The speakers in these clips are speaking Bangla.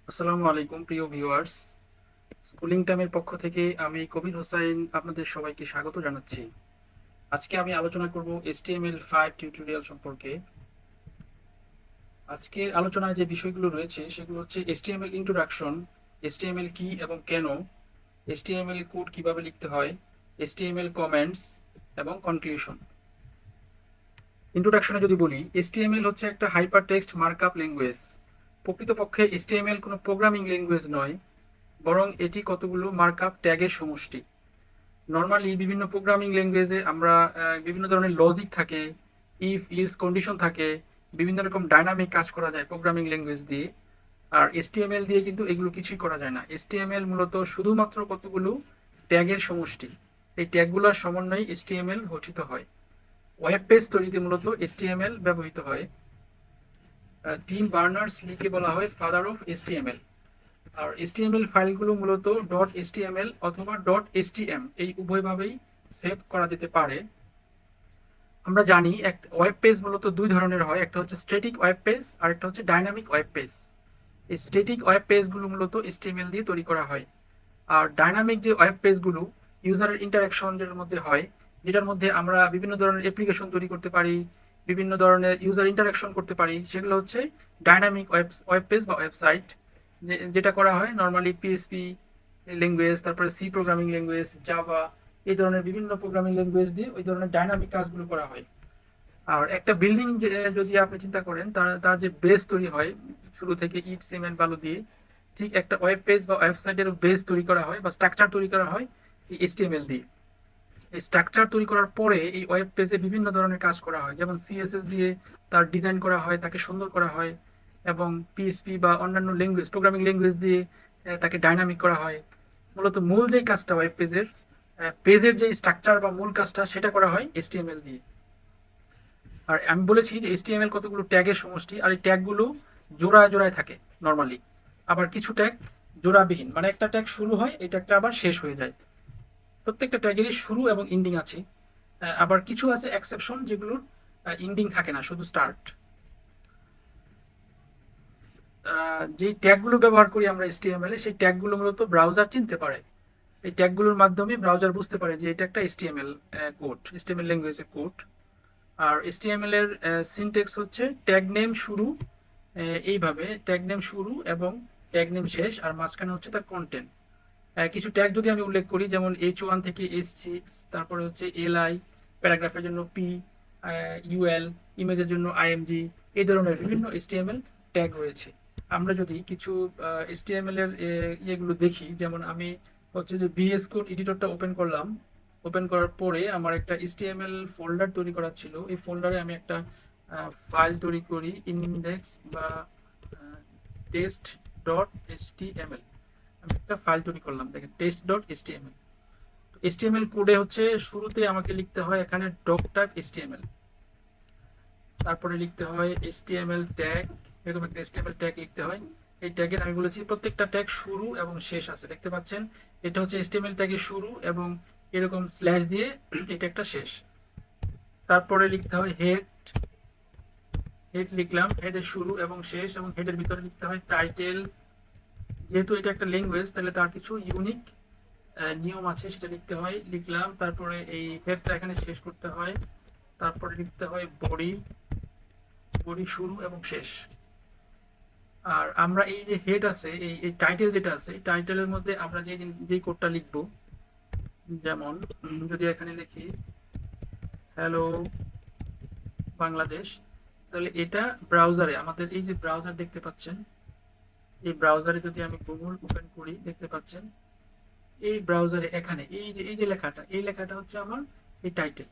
আসসালামু আলাইকুম প্রিয় ভিউয়ার্স। স্কুলিং টাইমের পক্ষ থেকে আমি কবির হোসাইন আপনাদের সবাইকে স্বাগত জানাচ্ছি। আজকে আমি আলোচনা করব HTML5 টিউটোরিয়াল সম্পর্কে। আজকের আলোচনায় যে বিষয়গুলো রয়েছে সেগুলো হচ্ছে HTML ইন্ট্রোডাকশন, HTML কি এবং কেন, HTML কোড কিভাবে লিখতে হয়, HTML কমেন্টস এবং কনক্লুশন। ইন্ট্রোডাকশনে যদি বলি, HTML হচ্ছে একটা হাইপার টেক্সট মার্কআপ ল্যাঙ্গুয়েজ। প্রকৃতপক্ষে HTML কোনো প্রোগ্রামিং ল্যাঙ্গুয়েজ নয়, বরং এটি কতগুলো মার্কআপ ট্যাগের সমষ্টি। নর্মালি বিভিন্ন প্রোগ্রামিং ল্যাঙ্গুয়েজে আমরা বিভিন্ন ধরনের লজিক থাকে, ইফ ইলস কন্ডিশন থাকে, বিভিন্ন রকম ডাইনামিক কাজ করা যায় প্রোগ্রামিং ল্যাঙ্গুয়েজ দিয়ে। আর HTML দিয়ে কিন্তু এগুলো কিছুই করা যায় না। HTML মূলত শুধুমাত্র কতগুলো ট্যাগের সমষ্টি। এই ট্যাগগুলোর সমন্বয়ে HTML গঠিত হয়। ওয়েব পেজ তৈরিতে মূলত HTML ব্যবহৃত হয়। টিম বার্নার্স লিকে বলা হয় ফাদার অফ HTML। আর HTML ফাইলগুলো মূলত ডট HTML অথবা ডট HTM এই উভয়ভাবেই সেভ করা যেতে পারে। আমরা জানি একটা ওয়েব পেজ মূলত দুই ধরনের হয়, একটা হচ্ছে স্ট্যাটিক ওয়েব পেজ আর একটা হচ্ছে ডাইনামিক ওয়েব পেজ। এই স্ট্যাটিক ওয়েব পেজগুলো মূলত HTML দিয়ে তৈরি করা হয়। আর ডাইনামিক যে ওয়েব পেজগুলো ইউজারের ইন্টারাকশনের মধ্যে হয়, যেটার মধ্যে আমরা বিভিন্ন ধরনের অ্যাপ্লিকেশন তৈরি করতে পারি, বিভিন্ন ধরনের ইউজার ইন্টারাকশন করতে পারি, সেগুলো হচ্ছে ডাইনামিক ওয়েব পেজ বা ওয়েবসাইট। যেটা করা হয় নর্মালি PHP ল্যাঙ্গুয়েজ, তারপরে সি প্রোগ্রামিং ল্যাঙ্গুয়েজ, জাভা, এই ধরনের বিভিন্ন প্রোগ্রামিং ল্যাঙ্গুয়েজ দিয়ে ওই ধরনের ডাইনামিক কাজগুলো করা হয়। আর একটা বিল্ডিং যদি আপনি চিন্তা করেন, তার তার যে বেস তৈরি হয় শুরু থেকে ইট সিমেন্ট বালু দিয়ে, ঠিক একটা ওয়েব পেজ বা ওয়েবসাইটের বেস তৈরি করা হয় বা স্ট্রাকচার তৈরি করা হয় এই HTML দিয়ে। এই স্ট্রাকচার তৈরি করার পরে এই ওয়েব পেজে বিভিন্ন ধরনের কাজ করা হয়, যেমন CSS দিয়ে তার ডিজাইন করা হয়, তাকে সুন্দর করা হয়, এবং PHP বা অন্যান্য ল্যাঙ্গুয়েজ প্রোগ্রামিং ল্যাঙ্গুয়েজ দিয়ে তাকে ডাইনামিক করা হয়। মূলত মূল যে কাজটা ওয়েব পেজের পেজের যে স্ট্রাকচার বা মূল কাজটা সেটা করা হয় HTML দিয়ে। আর আমি বলেছি যে HTML কতগুলো ট্যাগের সমষ্টি, আর এই ট্যাগগুলো জোড়ায় জোড়ায় থাকে নর্মালি। আবার কিছু ট্যাগ জোড়াবিহীন, মানে একটা ট্যাগ শুরু হয়, এই ট্যাগটা আবার শেষ হয়ে যায়। প্রত্যেকটা ট্যাগেরই শুরু এবং এন্ডিং আছে। আবার কিছু আছে এক্সেপশন যেগুলোর এন্ডিং থাকে না, শুধু স্টার্ট। যে ট্যাগগুলো ব্যবহার করি আমরা HTML এ, সেই ট্যাগগুলো মূলত ব্রাউজার চিনতে পারে। এই ট্যাগগুলোর মাধ্যমে ব্রাউজার বুঝতে পারে যে এটা একটা HTML কোড, HTML ল্যাঙ্গুয়েজের কোড। আর HTML এর সিনট্যাক্স হচ্ছে ট্যাগ নেম শুরু, এইভাবে ট্যাগ নেম শুরু এবং ট্যাগ নেম শেষ, আর মাঝখানে হচ্ছে তার কন্টেন্ট। কিছু ট্যাগ যদি আমি উল্লেখ করি, যেমন H1 থেকে H6, তারপরে হচ্ছে LI, প্যারাগ্রাফের জন্য P, UL, ইমেজের জন্য IMG, এই ধরনের বিভিন্ন HTML ট্যাগ রয়েছে। আমরা যদি কিছু HTML এর ইয়েগুলো দেখি, যেমন আমি হচ্ছে যে VS কোড এডিটরটা ওপেন করলাম। ওপেন করার পরে আমার একটা HTML ফোল্ডার তৈরি করা ছিল। এই ফোল্ডারে আমি একটা ফাইল তৈরি করি, ইন্ডেক্স বা টেস্ট ডট HTML। আমি একটা ফাইল তৈরি করলাম, দেখেন টেস্ট ডট HTML। HTML কোডে হচ্ছে শুরুতে আমাকে লিখতে হয় এখানে ডক টাইপ HTML, তারপরে লিখতে হয় HTML ট্যাগ, এরকম একটা HTML ট্যাগ লিখতে হয়। এই ট্যাগের আমি বলেছি প্রত্যেকটা ট্যাগ শুরু এবং শেষ আছে, দেখতে পাচ্ছেন। এটা হচ্ছে HTML ট্যাগের শুরু এবং এরকম স্ল্যাশ দিয়ে এটা একটা শেষ। তারপরে লিখতে হয় হেড, হেড লিখলাম, হেডের শুরু এবং শেষ, এবং হেডের ভিতরে লিখতে হয় টাইটেল। যেহেতু এটা একটা ল্যাঙ্গুয়েজ, তাহলে তার কিছু ইউনিক নিয়ম আছে, সেটা লিখতে হয়, লিখলাম। তারপরে এই হেডটা এখানে শেষ করতে হয়। তারপরে লিখতে হয় বডি, বডি শুরু এবং শেষ। আর আমরা এই যে হেড আছে, এই টাইটেল যেটা আছে, এই টাইটেলের মধ্যে আমরা যে কোডটা লিখব, যেমন যদি এখানে লিখি হ্যালো বাংলাদেশ, তাহলে এটা ব্রাউজারে, আমাদের এই যে ব্রাউজার দেখতে পাচ্ছেন, এই ব্রাউজারে যদি আমি গুগল ওপেন করি, দেখতে পাচ্ছেন এই ব্রাউজারে এখানে এই যে লেখাটা, এই লেখাটা হচ্ছে আমার এই টাইটেল।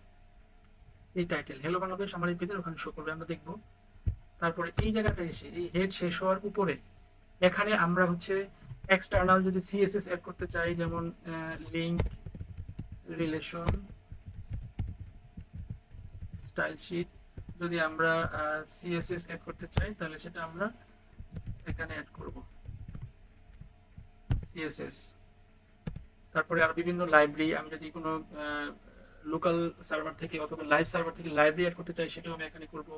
এই টাইটেল হ্যালো বাংলাদেশ আমার এই পেজের ওখানে শো করবে, আমরা দেখবো। তারপরে এই জায়গাটা এসে এই হেড শেষ হওয়ার উপরে এখানে আমরা হচ্ছে এক্সটার্নাল যদি CSS অ্যাড করতে চাই, যেমন লিংক, রিলেশন, স্টাইল শিট, যদি আমরা CSS অ্যাড করতে চাই, তাহলে সেটা আমরা এখানে অ্যাড করব CSS। তারপরে আর বিভিন্ন লাইব্রেরি, আমি যদি কোনো লোকাল সার্ভার থেকে অথবা লাইভ সার্ভার থেকে লাইব্রেরি অ্যাড করতে চাই, সেটাও আমি এখানে করব।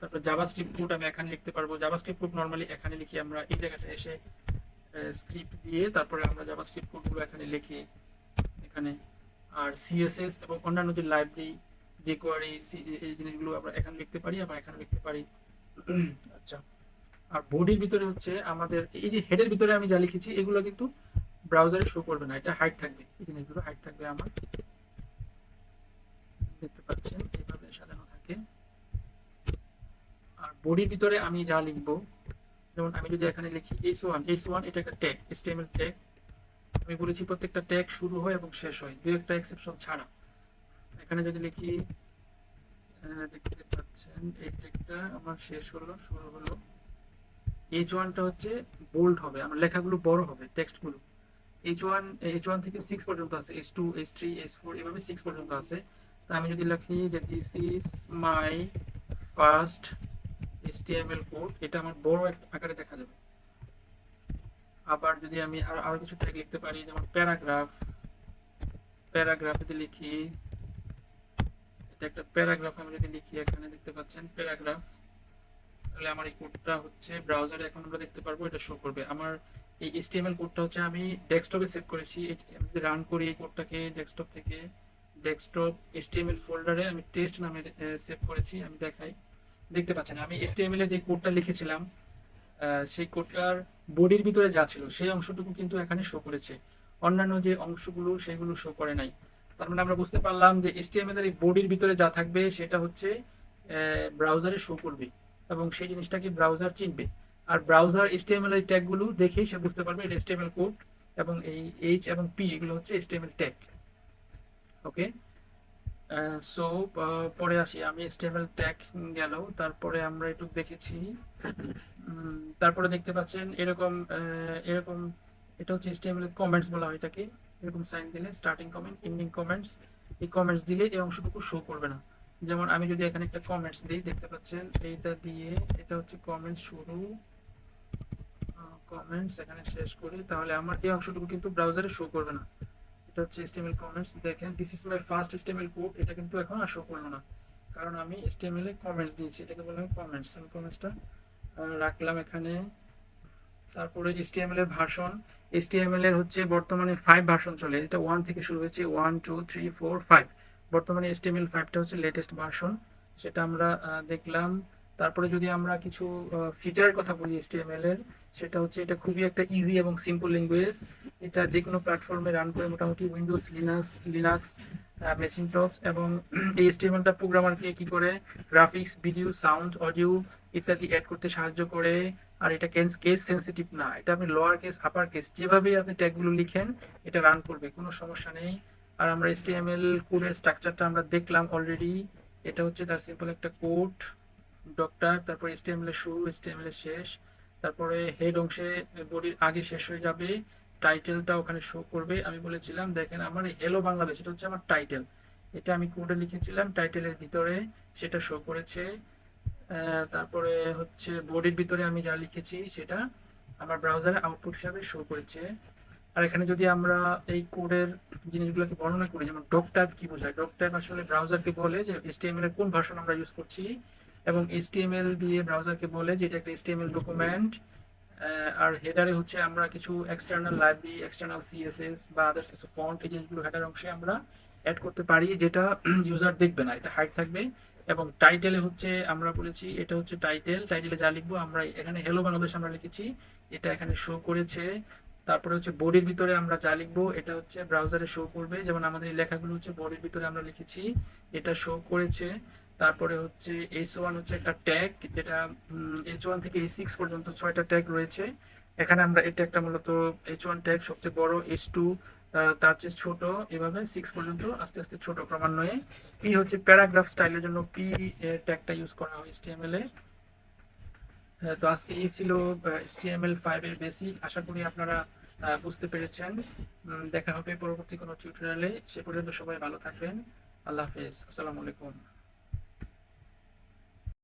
তারপর জাভাস্ক্রিপ্ট কোড আমি এখানে লিখতে পারবো। জাভাস্ক্রিপ্ট কোড নরমালি এখানে লিখি আমরা, এই জায়গাটা এসে স্ক্রিপ্ট দিয়ে তারপরে আমরা জাভাস্ক্রিপ্ট কোডগুলো এখানে লিখি এখানে। আর সিএসএস এবং অন্যান্য যে লাইব্রেরি যে কোয়ারি এই জিনিসগুলো আমরা এখানে লিখতে পারি, আবার এখানে লিখতে পারি। আচ্ছা, আর বডির ভিতরে হচ্ছে আমাদের এই যে হেডের ভিতরে আমি যা লিখেছি এগুলো কিন্তু ব্রাউজারে শো করবে না, এটা হাইড থাকবে, এই জিনিসগুলো হাইড থাকবে আমার, দেখতে পাচ্ছেন এইভাবে সাজানো থাকে। আর বডির ভিতরে আমি যা লিখবো, যেমন আমি যদি এখানে লিখি h1 এটা একটা ট্যাগ, HTML ট্যাগ। আমি বলেছি প্রত্যেকটা ট্যাগ শুরু হয় এবং শেষ হয়, দুই একটা এক্সেপশন ছাড়া। এখানে যদি লিখি দেখতে পাচ্ছেন এই ট্যাগটা আমার শেষ হলো, শুরু হলো। h1টা হচ্ছে বোল্ড হবে, আমার লেখাগুলো বড় হবে, টেক্সটগুলো। h1 থেকে 6 পর্যন্ত আছে, h2 h3 h4 এভাবে 6 পর্যন্ত আছে। তা আমি যদি লিখি যে this is my first HTML code, এটা আমার বড় একটা আকারে দেখা যাবে। আবার যদি আমি আরো কিছু ট্যাগ লিখতে পারি, যেমন প্যারাগ্রাফ যদি লিখি, এটা একটা প্যারাগ্রাফ আমি যদি লিখি এখানে দেখতে পাচ্ছেন প্যারাগ্রাফ, তাহলে আমার এই কোডটা হচ্ছে ব্রাউজারে এখন আমরা দেখতে পারবো, এটা শো করবে। আমার এই HTML কোডটা হচ্ছে আমি ডেস্কটপে সেভ করেছি, আমি যদি রান করি এই কোডটাকে ডেস্কটপ থেকে, ডেস্কটপ HTML ফোল্ডারে আমি টেস্ট নামে সেভ করেছি, আমি দেখাই, দেখতে পাচ্ছেন আমি HTML এ যে কোডটা লিখেছিলাম সেই কোডটার বডির ভিতরে যা ছিল সেই অংশটুকু কিন্তু এখানে শো করেছে, অন্যান্য যে অংশগুলো সেগুলো শো করে নাই। তার মানে আমরা বুঝতে পারলাম যে HTML এর এই বডির ভিতরে যা থাকবে সেটা হচ্ছে ব্রাউজারে শো করবে এবং সেই জিনিসটাকে ব্রাউজার চিনবে। আর ব্রাউজার HTML এর ট্যাগগুলো দেখেই সে বুঝতে পারবে এটা HTML কোড, এবং এই H এবং P এগুলো হচ্ছে HTML ট্যাগ। ওকে, সো পরে আসি, আমি HTML ট্যাগ গেল, তারপরে আমরা একটু দেখেছি। তারপরে দেখতে পাচ্ছেন এরকম এরকম, এটা হচ্ছে HTML কমেন্টস বলা হয় এটাকে, এরকম সাইন দিলে স্টার্টিং কমেন্ট এন্ডিং কমেন্টস, এই কমেন্টস দিলে এই অংশটুকু শো করবে না। যেমন আমি যদি এখানে একটা কমেন্টস দিই, দেখতে পাচ্ছেন এইটা দিয়ে, এটা হচ্ছে কমেন্ট শুরু, কমেন্টস এখানে শেষ করি, তাহলে আমার এই অংশটুকু কিন্তু ব্রাউজারে শো করবে না। এটা হচ্ছে HTML কমেন্টস, দেখেন this is my first HTML code, এটা কিন্তু এখন আর শো করলো না, কারণ আমি HTML এ কমেন্টস দিয়েছি, এটাকে বললাম কমেন্টস, আমি কমেন্টসটা রাখলাম এখানে। তারপরে HTML এর ভার্সন, HTML এর হচ্ছে বর্তমানে 5 ভার্সন চলে, এটা 1 থেকে শুরু হয়েছে, 1 2 3 4 5, বর্তমানে HTML 5টা হচ্ছে লেটেস্ট ভার্সন, সেটা আমরা দেখলাম। তারপরে যদি আমরা কিছু ফিচারের কথা বলি HTML এর, সেটা হচ্ছে এটা খুবই একটা ইজি এবং সিম্পল ল্যাঙ্গুয়েজ, এটা যে কোনো প্ল্যাটফর্মে রান করে, মোটামুটি উইন্ডোজ লিনাক্স মেশিনটপস, এবং এই HTML-টা প্রোগ্রামারকে কি করে গ্রাফিক্স, ভিডিও, সাউন্ড, অডিও ইত্যাদি অ্যাড করতে সাহায্য করে। আর এটা কেস সেন্সিটিভ না, এটা আপনি লোয়ার কেস আপার কেস যেভাবে আপনি ট্যাগগুলো লিখেন এটা রান করবে, কোনো সমস্যা নেই। আর আমরা HTML কোডের স্ট্রাকচারটা আমরা দেখলাম অলরেডি, এটা হচ্ছে তার সিম্পল একটা কোড, ডক্টর, তারপর HTML এর শুরু, HTML এর শেষ, তারপরে হেড অংশে বডির আগে শেষ হয়ে যাবে, টাইটেলটা ওখানে শো করবে। আমি বলেছিলাম দেখেন আমার হ্যালো বাংলাদেশ, এটা হচ্ছে আমার টাইটেল, এটা আমি কোডে লিখেছিলাম টাইটেলের ভিতরে, সেটা শো করেছে। তারপরে হচ্ছে বডির ভিতরে আমি যা লিখেছি সেটা আমার ব্রাউজারে আউটপুট হিসাবে শো করেছে। আর এখানে যদি আমরা এই কোডের জিনিসগুলোকে বর্ণনা করি, যেমন ডক টাইপ কি বোঝায়, ডক টাইপ আসলে ব্রাউজারকে বলে যে HTML এর কোন ভার্সন আমরা ইউজ করছি, এবং HTML দিয়ে ব্রাউজারকে বলে যে এটা একটা HTML ডকুমেন্ট। আর হেডারে হচ্ছে আমরা কিছু এক্সটার্নাল লাইব্রেরি, এক্সটার্নাল CSS বা আদার্স কিছু ফন্ট, এই জিনিসগুলো হেডার অংশে আমরা অ্যাড করতে পারি, যেটা ইউজার দেখবে না, এটা হাইড থাকবে। এবং টাইটেলে হচ্ছে আমরা বলেছি এটা হচ্ছে টাইটেলে যা লিখবো, আমরা এখানে হ্যালো বাংলাদেশ আমরা লিখেছি, এটা এখানে শো করেছে। তারপরে হচ্ছে বডির ভিতরে আমরা যা লিখবো এটা হচ্ছে ব্রাউজারে শো করবে, যেমন আমাদের এই লেখাগুলো হচ্ছে বডির ভিতরে আমরা লিখেছি, এটা শো করেছে। তারপরে হচ্ছে H1 হচ্ছে একটা ট্যাগ, যেটা H1 থেকে H6 পর্যন্ত 6টা ট্যাগ রয়েছে। এখানে আমরা এটা একটা মূলত H1 ট্যাগ সবচেয়ে বড়, H2 তার চেয়ে ছোট, এভাবে 6 পর্যন্ত আস্তে আস্তে ছোট ক্রমান্বয়ে। P হচ্ছে প্যারাগ্রাফ স্টাইলের জন্য P ট্যাগটা ইউজ করা হয় HTML এ। তো আজকে এই ছিল HTML5 এর বেসিক, আশা করি আপনারা বুঝতে পেরেছেন। দেখা হবে পরবর্তী কোনো টিউটোরিয়ালে, সে পর্যন্ত সবাই ভালো থাকবেন, আল্লাহ হাফেজ, আসসালামু আলাইকুম।